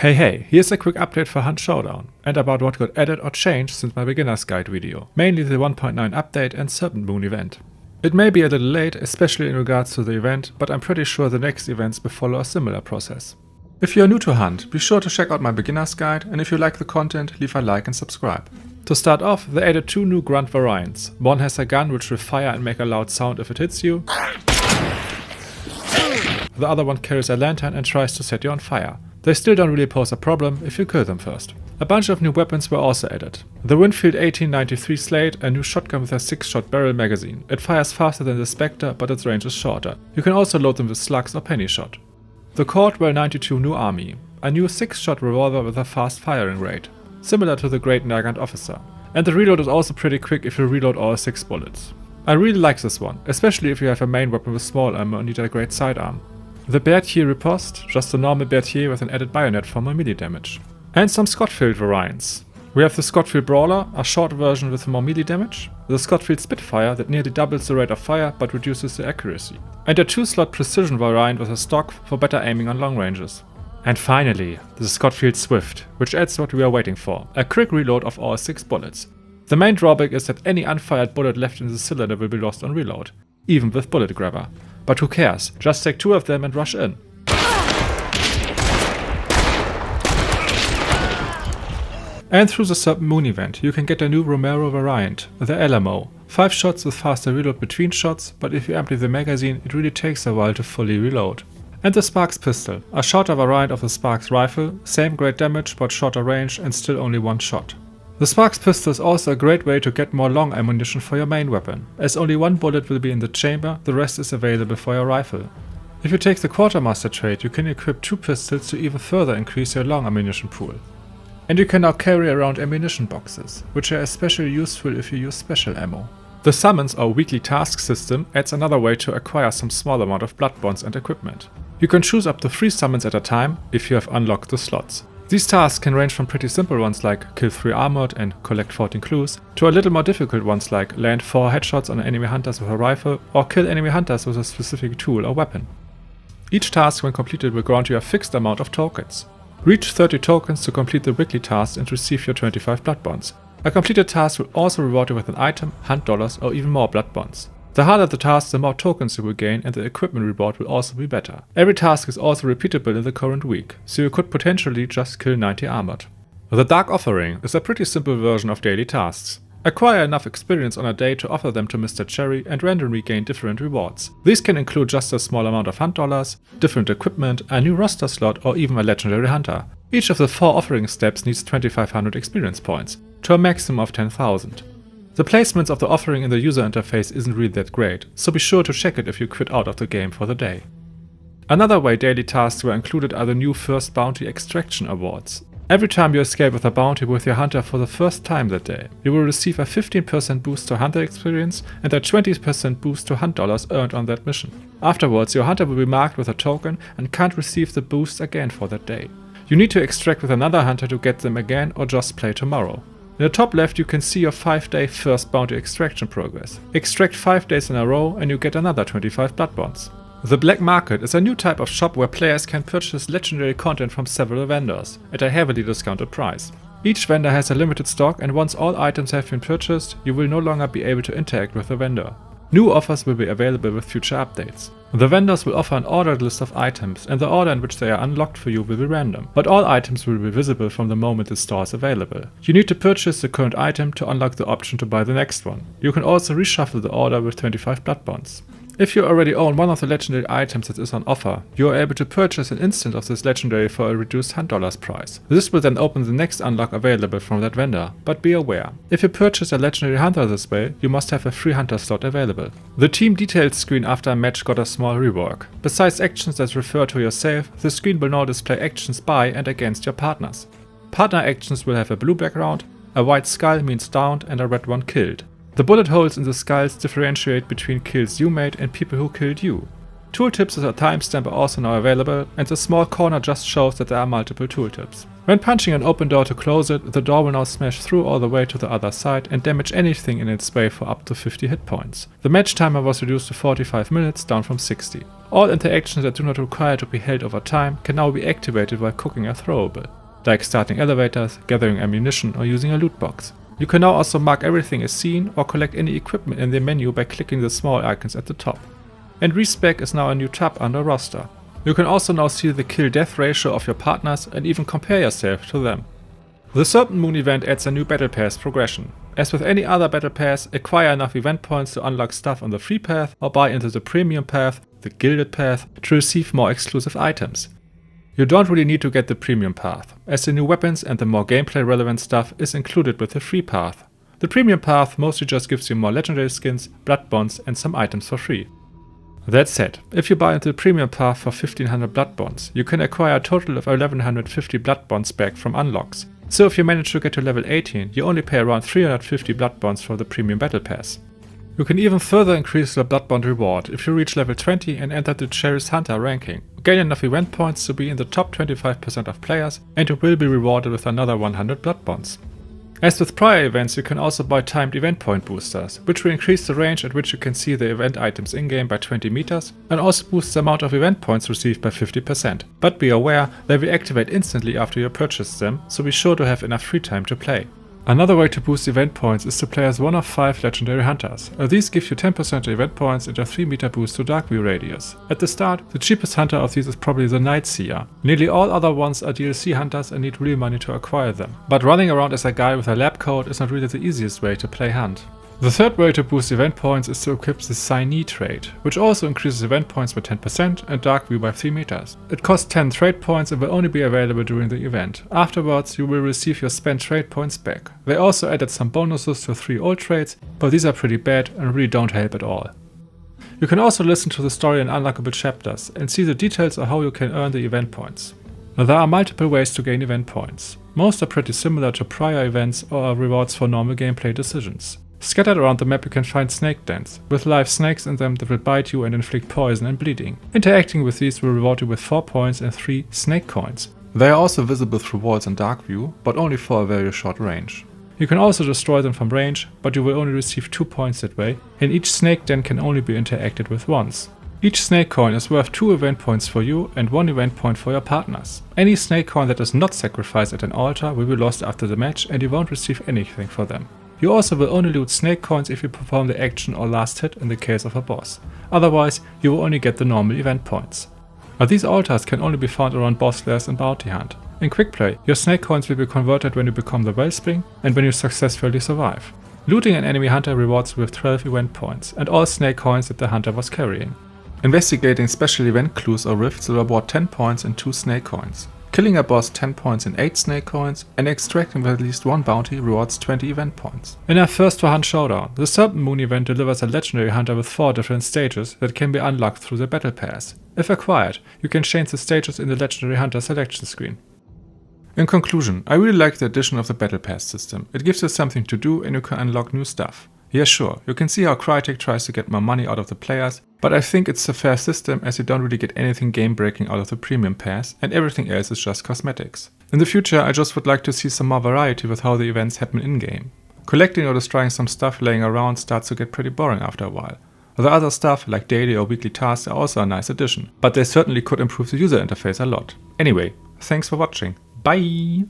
Hey, here's a quick update for Hunt Showdown, and about what got added or changed since my beginner's guide video, mainly the 1.9 update and Serpent Moon event. It may be a little late, especially in regards to the event, but I'm pretty sure the next events will follow a similar process. If you're new to Hunt, be sure to check out my beginner's guide, and if you like the content, leave a like and subscribe. To start off, they added two new grunt variants. One has a gun which will fire and make a loud sound if it hits you. The other one carries a lantern and tries to set you on fire. They still don't really pose a problem if you kill them first. A bunch of new weapons were also added. The Winfield 1893 Slate, a new shotgun with a 6-shot barrel magazine. It fires faster than the Spectre, but its range is shorter. You can also load them with slugs or penny shot. The Caldwell 92 New Army, a new 6-shot revolver with a fast firing rate, similar to the Great Nagant Officer. And the reload is also pretty quick if you reload all 6 bullets. I really like this one, especially if you have a main weapon with small ammo and need a great sidearm. The Berthier Riposte, just a normal Berthier with an added bayonet for more melee damage. And some Scotfield variants. We have the Scotfield Brawler, a short version with more melee damage, the Scotfield Spitfire that nearly doubles the rate of fire but reduces the accuracy, and a 2-slot precision variant with a stock for better aiming on long ranges. And finally, the Scotfield Swift, which adds what we are waiting for, a quick reload of all 6 bullets. The main drawback is that any unfired bullet left in the cylinder will be lost on reload, even with Bullet Grabber. But who cares, just take 2 of them and rush in. And through the Serpent Moon event, you can get a new Romero variant, the LMO. 5 shots with faster reload between shots, but if you empty the magazine, it really takes a while to fully reload. And the Sparks pistol, a shorter variant of the Sparks rifle, same great damage but shorter range and still only 1 shot. The Sparks pistol is also a great way to get more long ammunition for your main weapon, as only 1 bullet will be in the chamber, the rest is available for your rifle. If you take the Quartermaster trait, you can equip 2 pistols to even further increase your long ammunition pool. And you can now carry around ammunition boxes, which are especially useful if you use special ammo. The Summons or weekly task system adds another way to acquire some small amount of blood bonds and equipment. You can choose up to 3 summons at a time if you have unlocked the slots. These tasks can range from pretty simple ones like kill 3 armored and collect 14 clues, to a little more difficult ones like land 4 headshots on enemy hunters with a rifle or kill enemy hunters with a specific tool or weapon. Each task when completed will grant you a fixed amount of tokens. Reach 30 tokens to complete the weekly task and receive your 25 blood bonds. A completed task will also reward you with an item, hunt dollars or even more blood bonds. The harder the task, the more tokens you will gain and the equipment reward will also be better. Every task is also repeatable in the current week, so you could potentially just kill 90 armored. The Dark Offering is a pretty simple version of daily tasks. Acquire enough experience on a day to offer them to Mr. Cherry and randomly gain different rewards. These can include just a small amount of hunt dollars, different equipment, a new roster slot or even a legendary hunter. Each of the 4 offering steps needs 2500 experience points, to a maximum of 10,000. The placements of the offering in the user interface isn't really that great, so be sure to check it if you quit out of the game for the day. Another way daily tasks were included are the new First Bounty Extraction Awards. Every time you escape with a bounty with your hunter for the first time that day, you will receive a 15% boost to hunter experience and a 20% boost to hunt dollars earned on that mission. Afterwards, your hunter will be marked with a token and can't receive the boost again for that day. You need to extract with another hunter to get them again or just play tomorrow. In the top left you can see your 5-day first bounty extraction progress. Extract 5 days in a row and you get another 25 blood bonds. The Black Market is a new type of shop where players can purchase legendary content from several vendors at a heavily discounted price. Each vendor has a limited stock and once all items have been purchased, you will no longer be able to interact with the vendor. New offers will be available with future updates. The vendors will offer an ordered list of items and the order in which they are unlocked for you will be random, but all items will be visible from the moment the store is available. You need to purchase the current item to unlock the option to buy the next one. You can also reshuffle the order with 25 blood bonds. If you already own one of the legendary items that is on offer, you are able to purchase an instant of this legendary for a reduced hunt dollars price. This will then open the next unlock available from that vendor, but be aware, if you purchase a legendary hunter this way, you must have a free hunter slot available. The team details screen after a match got a small rework. Besides actions that refer to yourself, the screen will now display actions by and against your partners. Partner actions will have a blue background, a white skull means downed and a red one killed. The bullet holes in the skulls differentiate between kills you made and people who killed you. Tooltips as a timestamp are also now available, and the small corner just shows that there are multiple tooltips. When punching an open door to close it, the door will now smash through all the way to the other side and damage anything in its way for up to 50 hit points. The match timer was reduced to 45 minutes, down from 60. All interactions that do not require to be held over time can now be activated while cooking a throwable, like starting elevators, gathering ammunition or using a loot box. You can now also mark everything as seen or collect any equipment in the menu by clicking the small icons at the top. And Respec is now a new tab under roster. You can also now see the kill-death ratio of your partners and even compare yourself to them. The Serpent Moon event adds a new Battle Pass progression. As with any other Battle Pass, acquire enough event points to unlock stuff on the free path or buy into the premium path, the gilded path, to receive more exclusive items. You don't really need to get the premium path, as the new weapons and the more gameplay relevant stuff is included with the free path. The premium path mostly just gives you more legendary skins, blood bonds and some items for free. That said, if you buy into the premium path for 1500 blood bonds, you can acquire a total of 1150 blood bonds back from unlocks. So if you manage to get to level 18, you only pay around 350 blood bonds for the premium battle pass. You can even further increase the blood bond reward if you reach level 20 and enter the Cherished Hunter ranking. Gain enough event points to be in the top 25% of players, and you will be rewarded with another 100 blood bonds. As with prior events, you can also buy timed event point boosters, which will increase the range at which you can see the event items in-game by 20 meters and also boost the amount of event points received by 50%. But be aware, they will activate instantly after you purchase them, so be sure to have enough free time to play. Another way to boost event points is to play as one of 5 legendary hunters. These give you 10% event points and a 3 meter boost to dark view radius. At the start, the cheapest hunter of these is probably the Night Seer. Nearly all other ones are DLC hunters and need real money to acquire them. But running around as a guy with a lab coat is not really the easiest way to play Hunt. The third way to boost event points is to equip the Signee trait, which also increases event points by 10% and dark view by 3 meters. It costs 10 trade points and will only be available during the event. Afterwards, you will receive your spent trade points back. They also added some bonuses to 3 old traits, but these are pretty bad and really don't help at all. You can also listen to the story in unlockable chapters and see the details of how you can earn the event points. There are multiple ways to gain event points. Most are pretty similar to prior events or are rewards for normal gameplay decisions. Scattered around the map you can find snake dens, with live snakes in them that will bite you and inflict poison and bleeding. Interacting with these will reward you with 4 points and 3 snake coins. They are also visible through walls in dark view, but only for a very short range. You can also destroy them from range, but you will only receive 2 points that way, and each snake den can only be interacted with once. Each snake coin is worth 2 event points for you and 1 event point for your partners. Any snake coin that is not sacrificed at an altar will be lost after the match and you won't receive anything for them. You also will only loot snake coins if you perform the action or last hit in the case of a boss. Otherwise, you will only get the normal event points. But these altars can only be found around boss lairs and bounty hunt. In quick play, your snake coins will be converted when you become the Wellspring and when you successfully survive. Looting an enemy hunter rewards you with 12 event points and all snake coins that the hunter was carrying. Investigating special event clues or rifts will reward 10 points and 2 snake coins. Killing a boss 10 points and 8 snake coins, and extracting with at least 1 bounty rewards 20 event points. In our first for Hunt Showdown, the Serpent Moon event delivers a legendary hunter with 4 different stages that can be unlocked through the Battle Pass. If acquired, you can change the stages in the legendary hunter selection screen. In conclusion, I really like the addition of the Battle Pass system. It gives you something to do and you can unlock new stuff. Yeah, sure, you can see how Crytek tries to get more money out of the players, but I think it's a fair system as you don't really get anything game-breaking out of the premium pass and everything else is just cosmetics. In the future, I just would like to see some more variety with how the events happen in-game. Collecting or destroying some stuff laying around starts to get pretty boring after a while. The other stuff, like daily or weekly tasks, are also a nice addition, but they certainly could improve the user interface a lot. Anyway, thanks for watching. Bye!